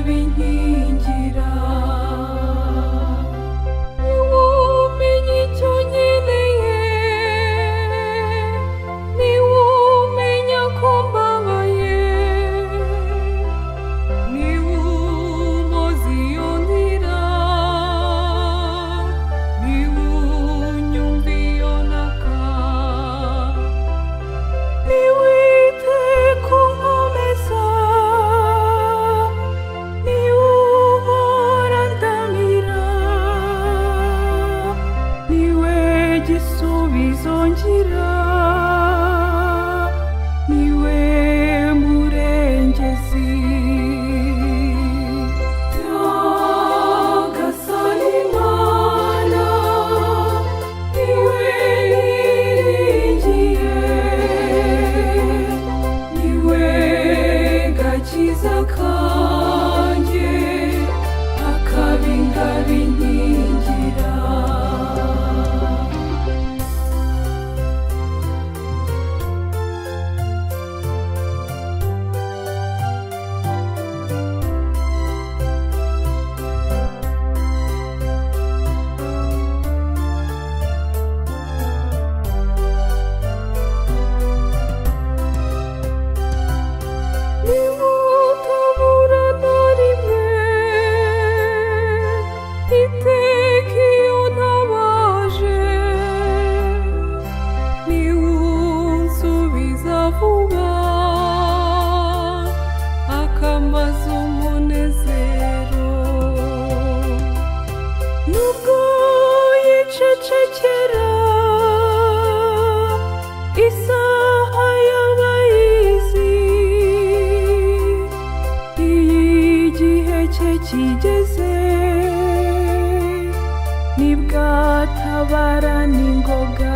binkingira niwumenye icyo nkeneye niwumenya ko mbabaye niwumpoza iyo ndira niwunyumva iyo ntaka niwite ku nkomeza niwuhora ndamira niwe gisubizo ngira niwe murengezi nyagasani Mana niwe niringiye niwe gakiza kanjye akabinga binkingira nimutabura na rimwe iteka iyo ntabaje niwunsubiza vuba akamaza umunezero nubwo yicecekera isaha y'abayizi igihe cye kigeze nibwatabara n'ingoga